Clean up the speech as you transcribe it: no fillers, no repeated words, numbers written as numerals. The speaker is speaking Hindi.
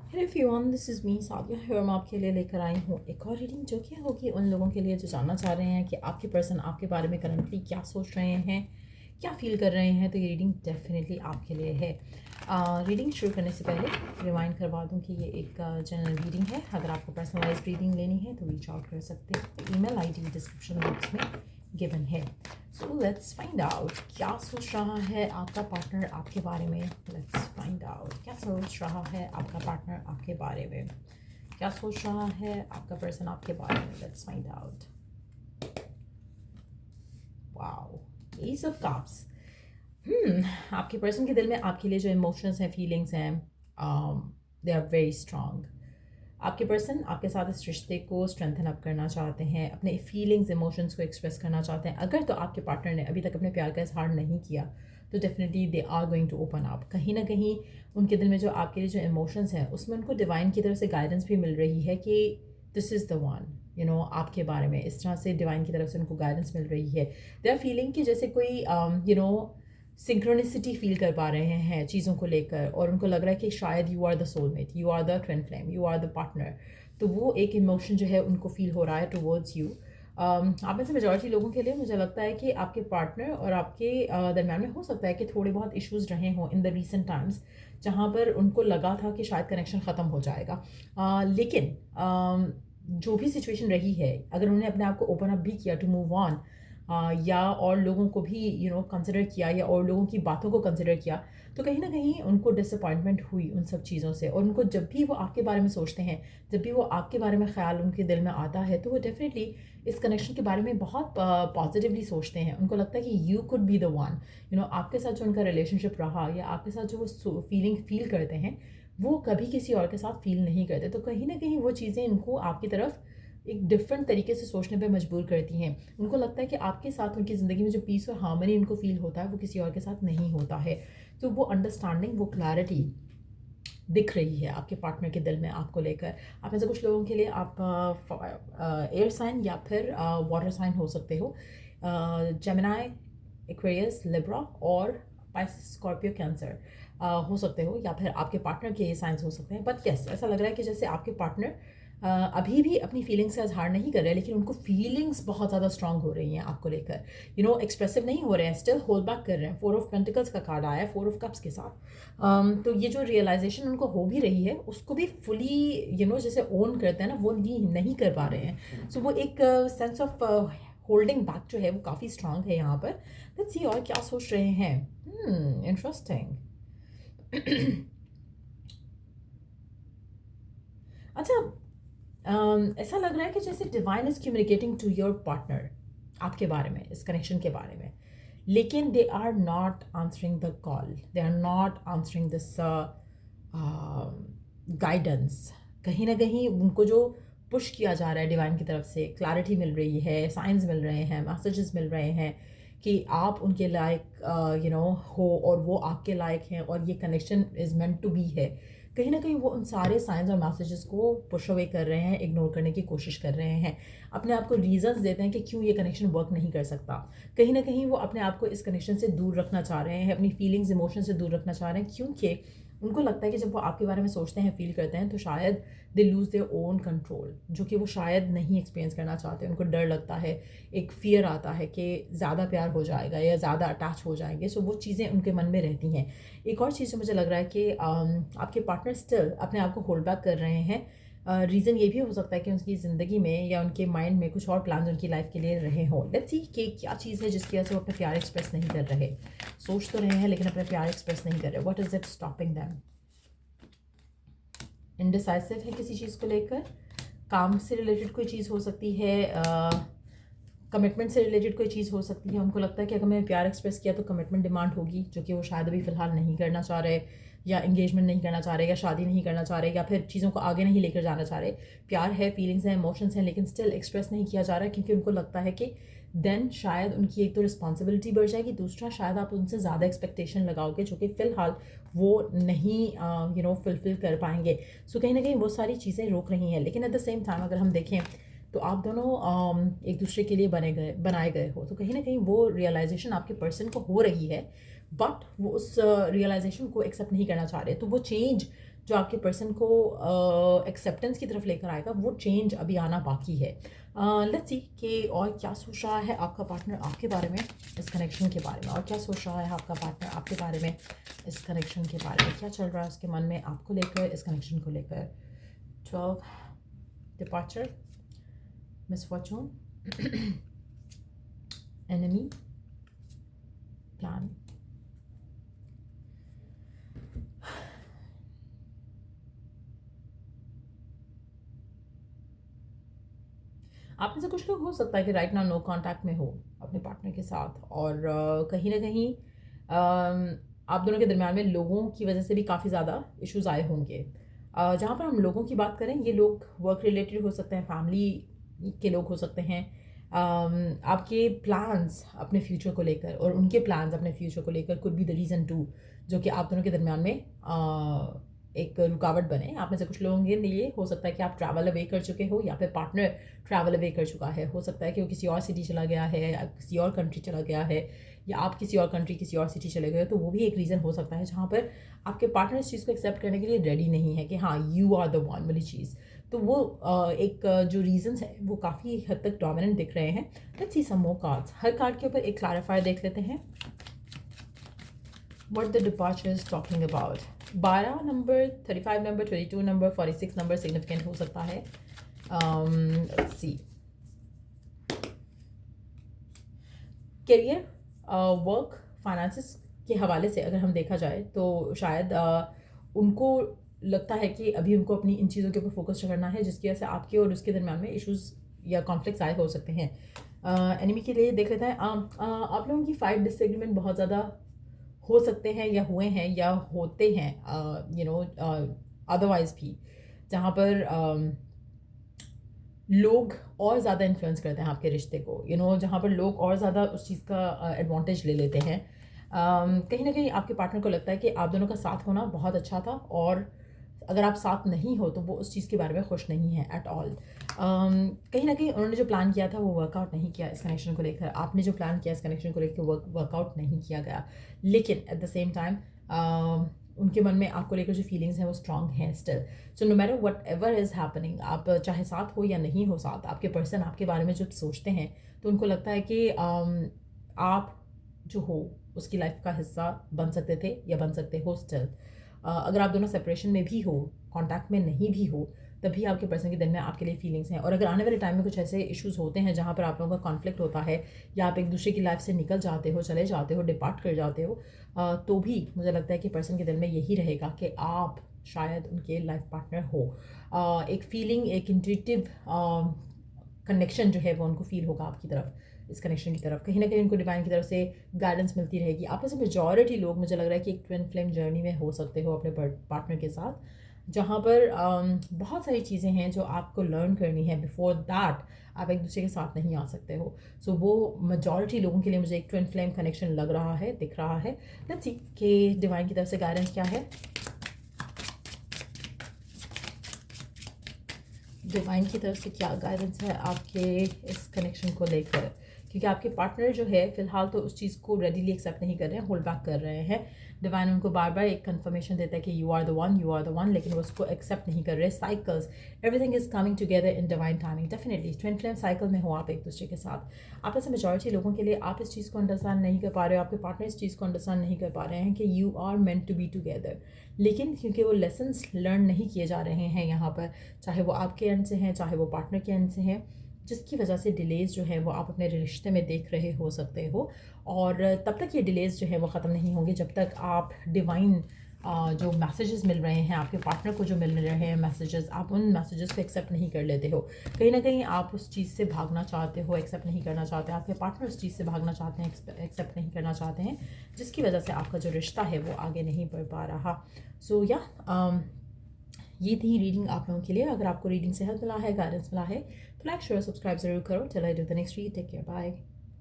Hello everyone, this is me Sadia है और मैं आपके लिए लेकर आई हूँ एक और रीडिंग जो कि होगी उन लोगों के लिए जो जानना चाह रहे हैं कि आपके पर्सन आपके बारे में करंटली क्या सोच रहे हैं, क्या फील कर रहे हैं। तो ये रीडिंग डेफिनेटली आपके लिए है। रीडिंग शुरू करने से पहले रिमाइंड करवा दूँ कि ये एक जनरल रीडिंग है। अगर आपको पर्सनलाइज रीडिंग लेनी है तो रीच आउट कर सकते हैं। ईमेल आईडी डिस्क्रिप्शन बॉक्स में गिवन है। सो लेट्स फाइंड आउट क्या सोच रहा है आपका पार्टनर आपके बारे में। लेट्स फाइंड आउट क्या सोच रहा है आपका पार्टनर आपके बारे में, क्या सोच रहा है आपका पर्सन आपके बारे में। Let's find out. Wow, S of cups. आपके पर्सन के दिल में आपके लिए जो इमोशंस हैं, फीलिंग्स हैं, दे आर वेरी स्ट्रांग। आपके पर्सन आपके साथ इस रिश्ते को स्ट्रेंथन अप करना चाहते हैं, अपने फीलिंग्स इमोशंस को एक्सप्रेस करना चाहते हैं। अगर तो आपके पार्टनर ने अभी तक अपने प्यार का इजहार नहीं किया तो definitely they are going to open up. कहीं ना कहीं उनके दिल में जो आपके लिए जो इमोशंस हैं उसमें उनको डिवाइन की तरफ से गाइडेंस भी मिल रही है कि दिस इज़ द वन, आपके बारे में इस तरह से डिवाइन की तरफ से उनको गाइडेंस मिल रही है। दे आर फीलिंग कि जैसे कोई सिंक्रोनिसिटी फील कर पा रहे हैं चीज़ों को लेकर, और उनको लग रहा है कि शायद you are the soulmate, you are the twin flame, you are the partner. तो वो एक इमोशन जो है उनको फील हो रहा है टुवर्ड्स यू। आप में से मेजॉरिटी लोगों के लिए मुझे लगता है कि आपके पार्टनर और आपके दरम्यान में हो सकता है कि थोड़े बहुत इश्यूज रहे हों इन द रीसेंट टाइम्स, जहाँ पर उनको लगा था कि शायद कनेक्शन ख़त्म हो जाएगा। लेकिन जो भी सिचुएशन रही है, अगर उन्होंने अपने आप को ओपन अप भी किया टू मूव ऑन, या और लोगों को भी कंसिडर किया या और लोगों की बातों को कंसिडर किया, तो कहीं ना कहीं उनको डिसअपॉइंटमेंट हुई उन सब चीज़ों से। और उनको जब भी वो आपके बारे में सोचते हैं, जब भी वो आपके बारे में ख्याल उनके दिल में आता है, तो वो डेफिनेटली इस कनेक्शन के बारे में बहुत पॉजिटिवली सोचते हैं। उनको लगता है कि you could be the one. आपके साथ जो उनका रिलेशनशिप रहा या आपके साथ जो वो फीलिंग फील करते हैं, वो कभी किसी और के साथ फील नहीं करते। तो कहीं ना कहीं वो चीज़ें इनको आपकी तरफ एक डिफरेंट तरीके से सोचने पे मजबूर करती हैं। उनको लगता है कि आपके साथ उनकी ज़िंदगी में जो पीस और हार्मनी उनको फील होता है वो किसी और के साथ नहीं होता है। तो वो अंडरस्टैंडिंग, वो क्लैरिटी दिख रही है आपके पार्टनर के दिल में आपको लेकर। आप में से कुछ लोगों के लिए आप एयर साइन या फिर वाटर साइन हो सकते हो, जेमिनाई, एक्वेरियस, लिब्रा और पाइसेस, स्कॉर्पियो, कैंसर हो सकते हो, या फिर आपके पार्टनर के ये साइंस हो सकते हैं। बट यस, ऐसा लग रहा है कि जैसे आपके पार्टनर अभी भी अपनी फीलिंग्स का इजहार नहीं कर रहे, लेकिन उनको फीलिंग्स बहुत ज़्यादा स्ट्रांग हो रही हैं आपको लेकर। एक्सप्रेसिव नहीं हो रहे हैं, स्टिल होल्ड बैक कर रहे हैं। 4 ऑफ पेंटिकल्स का कार्ड आया है 4 ऑफ कप्स के साथ। तो ये जो रियलाइजेशन उनको हो भी रही है उसको भी फुली जैसे ओन करते हैं ना, वो नहीं कर पा रहे हैं। सो वो एक सेंस ऑफ होल्डिंग बैक जो है वो काफ़ी स्ट्रांग है यहाँ पर। लेट्स सी और क्या सोच रहे हैं। इंटरेस्टिंग। अच्छा, ऐसा लग रहा है कि जैसे divine is communicating to your partner आपके बारे में, इस कनेक्शन के बारे में, लेकिन they are not answering the call, they are not answering this guidance. कहीं ना कहीं उनको जो पुश किया जा रहा है डिवाइन की तरफ से, क्लैरिटी मिल रही है, साइंस मिल रहे हैं, मैसेजेस मिल रहे हैं कि आप उनके लायक हो और वो आपके लायक हैं और ये connection is meant to be है। कहीं ना कहीं वो उन सारे साइंस और मैसेजेस को पुश अवे कर रहे हैं, इग्नोर करने की कोशिश कर रहे हैं, अपने आप को रीजंस देते हैं कि क्यों ये कनेक्शन वर्क नहीं कर सकता। कहीं ना कहीं वो अपने आप को इस कनेक्शन से दूर रखना चाह रहे हैं, अपनी फीलिंग्स इमोशन से दूर रखना चाह रहे हैं, क्योंकि उनको लगता है कि जब वो आपके बारे में सोचते हैं, फील करते हैं, तो शायद they lose their own control, जो कि वो शायद नहीं एक्सपीरियंस करना चाहते। उनको डर लगता है, एक फियर आता है कि ज़्यादा प्यार हो जाएगा या ज़्यादा अटैच हो जाएंगे। सो वो चीज़ें उनके मन में रहती हैं। एक और चीज़ जो मुझे लग रहा है कि आपके पार्टनर स्टिल अपने आप को होल्ड बैक कर रहे हैं। रीज़न ये भी हो सकता है कि उनकी ज़िंदगी में या उनके माइंड में कुछ और प्लान उनकी लाइफ के लिए रहे हों। लेट्स सी कि क्या चीज़ है जिसकी वजह से वो अपना प्यार एक्सप्रेस नहीं कर रहे। सोच तो रहे हैं लेकिन अपना प्यार एक्सप्रेस नहीं कर रहे। What is it stopping them? Indecisive है किसी चीज़ को लेकर, काम से रिलेटेड कोई चीज़ हो सकती है, कमिटमेंट से रिलेटेड कोई चीज़ हो सकती है। उनको लगता है कि अगर मैंने प्यार एक्सप्रेस किया तो कमिटमेंट डिमांड होगी, जो कि वो शायद अभी फ़िलहाल नहीं करना चाह रहे, या इंगेजमेंट नहीं करना चाह रहे, या शादी नहीं करना चाह रहे, या फिर चीज़ों को आगे नहीं लेकर जाना चाह रहे। प्यार है, फीलिंग्स हैं, इमोशंस हैं, लेकिन स्टिल एक्सप्रेस नहीं किया जा रहा है, क्योंकि उनको लगता है कि देन शायद उनकी एक तो रिस्पॉन्सिबिलिटी बढ़ जाएगी, दूसरा शायद आप उनसे ज़्यादा एक्सपेक्टेशन लगाओगे जो कि फ़िलहाल वो नहीं फुलफ़िल कर पाएंगे। सो कहीं ना कहीं वो सारी चीज़ें रोक रही हैं। लेकिन एट द सेम टाइम अगर हम देखें तो आप दोनों एक दूसरे के लिए बनाए गए हो, तो कहीं ना कहीं वो रियलाइजेशन आपके पर्सन को हो रही है, बट वो उस रियलाइजेशन को एक्सेप्ट नहीं करना चाह रहे। तो वो चेंज जो आपके पर्सन को एक्सेप्टेंस की तरफ लेकर आएगा, वो चेंज अभी आना बाकी है। लेट्स सी कि और क्या सोच रहा है आपका पार्टनर आपके बारे में, इस कनेक्शन के बारे में, और क्या सोच रहा है आपका पार्टनर आपके बारे में, इस कनेक्शन के बारे में, क्या चल रहा है उसके मन में आपको लेकर, इस कनेक्शन को लेकर। 12 डिपार्चर, मिसफॉर्चून, एनिमी, प्लान। आप में से कुछ लोग हो सकता है कि राइट नाउ नो कांटेक्ट में हो अपने पार्टनर के साथ, और कहीं ना कहीं आप दोनों के दरम्यान में लोगों की वजह से भी काफ़ी ज़्यादा इश्यूज आए होंगे। जहाँ पर हम लोगों की बात करें, ये लोग वर्क रिलेटेड हो सकते हैं, फैमिली के लोग हो सकते हैं, आपके प्लान्स अपने फ्यूचर को लेकर और उनके प्लान्स अपने फ्यूचर को लेकर could be the reason to, जो कि आप दोनों के दरम्यान में एक रुकावट बने। आप में से कुछ लोगों के लिए हो सकता है कि आप ट्रैवल अवे कर चुके हो, या फिर पार्टनर ट्रैवल अवे कर चुका है। हो सकता है कि वो किसी और सिटी चला गया है, या किसी और कंट्री चला गया है, या आप किसी और कंट्री किसी और सिटी चले गए हो। तो वो भी एक रीज़न हो सकता है जहाँ पर आपके पार्टनर इस चीज़ को एक्सेप्ट करने के लिए रेडी नहीं है कि हाँ यू आर द वन वाली चीज़। तो वो एक जो रीजंस है वो काफ़ी हद तक डोमिनेंट दिख रहे हैं। Let's see some more cards. हर कार्ड के ऊपर एक क्लैरिफायर देख लेते हैं। What the departure is talking about. 12 number, 35 number, 22 number, 46 number significant हो सकता है। Let's see. Career, work, finances के हवाले से अगर हम देखा जाए तो शायद उनको लगता है कि अभी उनको अपनी इन चीज़ों के ऊपर फोकस करना है, जिसकी वजह से आपके और उसके दरम्यान में इश्यूज या कॉन्फ्लिक्ट्स आए हो सकते हैं। एनिमी के लिए देख लेते हैं। आप लोगों की फाइट डिसएग्रीमेंट बहुत ज़्यादा हो सकते हैं, या हुए हैं, या होते हैं, अदरवाइज भी, जहाँ पर लोग और ज़्यादा इन्फ्लुएंस करते हैं आपके रिश्ते को, जहाँ पर लोग और ज़्यादा उस चीज़ का एडवांटेज ले लेते हैं। कहीं ना कहीं आपके पार्टनर को लगता है कि आप दोनों का साथ होना बहुत अच्छा था, और अगर आप साथ नहीं हो तो वो उस चीज़ के बारे में खुश नहीं है एट ऑल। कहीं ना कहीं उन्होंने जो प्लान किया था वो वर्कआउट नहीं किया इस कनेक्शन को लेकर, आपने जो प्लान किया इस कनेक्शन को लेकर वर्कआउट नहीं किया गया। लेकिन एट द सेम टाइम उनके मन में आपको लेकर जो फीलिंग्स हैं वो स्ट्रांग हैं still. So no matter whatever is happening, आप चाहे साथ हो या नहीं हो साथ, आपके पर्सन आपके बारे में जो सोचते हैं तो उनको लगता है कि आप जो हो उसकी लाइफ का हिस्सा बन सकते थे या बन सकते हो स्टिल। अगर आप दोनों सेपरेशन में भी हो, कॉन्टैक्ट में नहीं भी हो, तभी आपके पर्सन के दिल में आपके लिए फीलिंग्स हैं। और अगर आने वाले टाइम में कुछ ऐसे इश्यूज होते हैं जहाँ पर आप लोगों का कॉन्फ्लिक्ट होता है, या आप एक दूसरे की लाइफ से निकल जाते हो, चले जाते हो, डिपार्ट कर जाते हो, तो भी मुझे लगता है कि पर्सन के दिल में यही रहेगा कि आप शायद उनके लाइफ पार्टनर हो। एक फीलिंग, एक इंट्यूटिव कनेक्शन जो है वो उनको फील होगा आपकी तरफ, इस कनेक्शन की तरफ। कहीं ना कहीं उनको डिवाइन की तरफ से गाइडेंस मिलती रहेगी। आप में से मेजॉरिटी लोग मुझे लग रहा है कि एक ट्विन फ्लेम जर्नी में हो सकते हो अपने पार्टनर के साथ, जहाँ पर बहुत सारी चीज़ें हैं जो आपको लर्न करनी है। बिफोर दैट आप एक दूसरे के साथ नहीं आ सकते हो। सो वो मेजॉरिटी लोगों के लिए मुझे एक ट्विन फ्लेम कनेक्शन लग रहा है, दिख रहा है। लेट्स सी कि डिवाइन की तरफ से गाइडेंस क्या है। डिवाइन की तरफ से क्या गाइडेंस है आपके इस कनेक्शन को लेकर, क्योंकि आपके पार्टनर जो है फिलहाल तो उस चीज़ को रेडीली एक्सेप्ट नहीं कर रहे हैं, होल्ड बैक कर रहे हैं। डिवाइन उनको बार बार एक कंफर्मेशन देता है कि you are the one, you are the one, लेकिन वो उसको एक्सेप्ट नहीं कर रहे। Cycles, everything is coming together in divine timing. Definitely twin flame cycle में हो आप एक दूसरे के साथ। आप ऐसे मेजॉरिटी लोगों के लिए आप इस चीज़ को अंडरस्टैंड नहीं कर पा रहे हो, आपके पार्टनर इस चीज़ को अंडरस्टैंड नहीं कर पा रहे हैं कि you are meant to be together. लेकिन क्योंकि वो लेसन्स लर्न नहीं किए जा रहे हैं यहाँ पर, चाहे वो आपके एंड से हैं, चाहे वो पार्टनर के एंड से हैं, जिसकी वजह से डिलेज़ जो है वो आप अपने रिश्ते में देख रहे हो सकते हो। और तब तक ये डिलेज़ जो है वो ख़त्म नहीं होंगे जब तक आप डिवाइन जो मैसेजेस मिल रहे हैं आपके पार्टनर को, जो मिल रहे हैं मैसेजेस, आप उन मैसेजेस को एक्सेप्ट नहीं कर लेते हो। कहीं ना कहीं आप उस चीज़ से भागना चाहते हो, एक्सेप्ट नहीं करना चाहते, आपके पार्टनर उस चीज़ से भागना चाहते हैं, एक्सेप्ट नहीं करना चाहते हैं, जिसकी वजह से आपका जो रिश्ता है वो आगे नहीं बढ़ पा रहा। सो या ये थी रीडिंग आप लोगों के लिए। अगर आपको रीडिंग से हेल्प मिला है, गाइडेंस मिला है, तो लाइक शेयर सब्सक्राइब जरूर करो। Till I do the next read, take care, bye.